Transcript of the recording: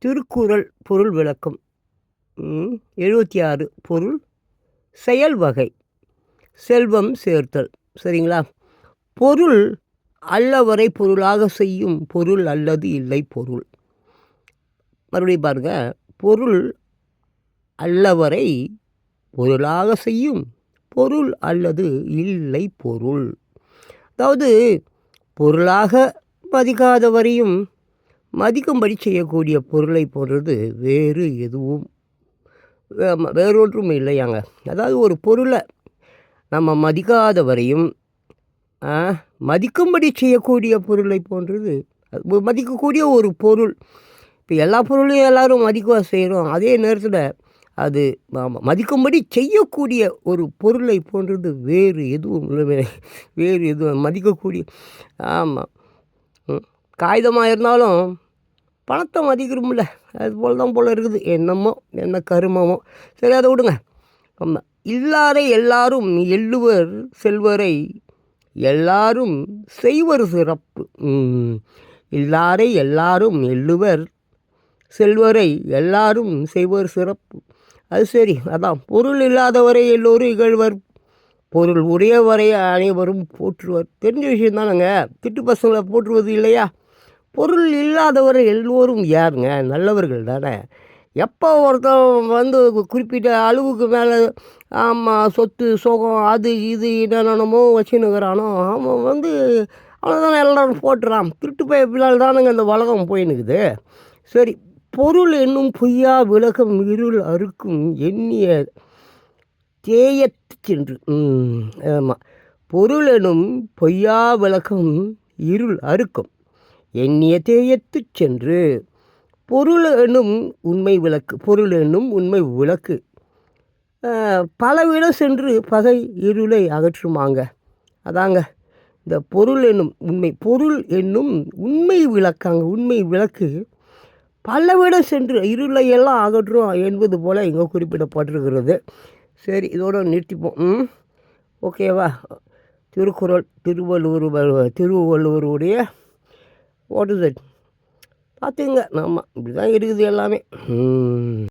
திருக்குறள் பொருள் விளக்கம். 76 பொருள் செயல் வகை. செல்வம் சேர்த்தல். சரிங்களா? பொருள் அல்லவரை பொருளாக செய்யும் பொருள் அல்லது இல்லை பொருள். மறுபடியும் பாருங்க. பொருள் அல்லவரை பொருளாக செய்யும் பொருள் அல்லது இல்லை பொருள். அதாவது பொருளாக மதிக்காதவரையும் மதிக்கும்படி செய்யக்கூடிய பொருளை போன்றது வேறொன்றும் இல்லையாங்க. அதாவது ஒரு பொருளை நம்ம மதிக்காத வரையும் மதிக்கும்படி செய்யக்கூடிய பொருளை போன்றது மதிக்கக்கூடிய ஒரு பொருள். இப்போ எல்லா பொருளையும் எல்லோரும் மதிக்க செய்கிறோம். அதே நேரத்தில் அது மதிக்கும்படி செய்யக்கூடிய ஒரு பொருளை போன்றது வேறு எதுவும் இல்லை. வேறு எதுவும் மதிக்கக்கூடிய ஆமாம் காகிதமாக இருந்தாலும் பணத்தை மதிக்கிறோம்ல, அது போல் தான் போல் இருக்குது. என்னமோ என்ன கருமமோ. சரி, அதை விடுங்க. ஆமாம். இல்லாரை எல்லாரும் எள்ளுவர் செல்வரை எல்லாரும் செய்வர் சிறப்பு. இல்லாரை எல்லாரும் எள்ளுவர் செல்வரை எல்லாரும் செய்வர் சிறப்பு. அது சரி, அதான் பொருள் இல்லாதவரை எல்லோரும் இகழ்வர், பொருள் உடையவரை அனைவரும் போற்றுவர். தெரிஞ்ச விஷயம் தானேங்க. திட்டு பசங்களை போற்றுவது இல்லையா? பொருள் இல்லாதவரை எல்லோரும் யாருங்க? நல்லவர்கள் தானே. எப்போ ஒருத்தன் குறிப்பிட்ட அளவுக்கு மேலே சொத்து சோகம் அது இது என்னென்னமோ வச்சுன்னுக்கிறானோ அவன் அவ்வளோதானே எல்லோரும் போட்டுறான். திருட்டு பிள்ளால் தானுங்க இந்த உலகம் போயின்னுக்குது. சரி, பொருள் என்னும் பொய்யா விலகம் இருள் அறுக்கும் எண்ணிய தேயத்து சென்று. ஆமாம். பொருள் எனும் பொய்யா விலகம் இருள் அறுக்கும் எண்ணிய தேயத்து சென்று. பொருள் என்னும் உண்மை விளக்கு. பொருள் என்னும் உண்மை விளக்கு பலவிடம் சென்று பகை இருளை அகற்றுமாங்க. அதாங்க இந்த பொருள் என்னும் உண்மை விளக்காங்க. உண்மை விளக்கு பலவிடம் சென்று இருளையெல்லாம் அகற்றும் என்பது போல் இங்கே குறிப்பிடப்பட்டிருக்கிறது. சரி, இதோடு நிறுத்திப்போம். ஓகேவா? திருக்குறள் திருவள்ளுவருடைய வாட் இஸ் இட் பார்த்துங்க. ஆமாம், இப்படி தான் இருக்குது எல்லாமே.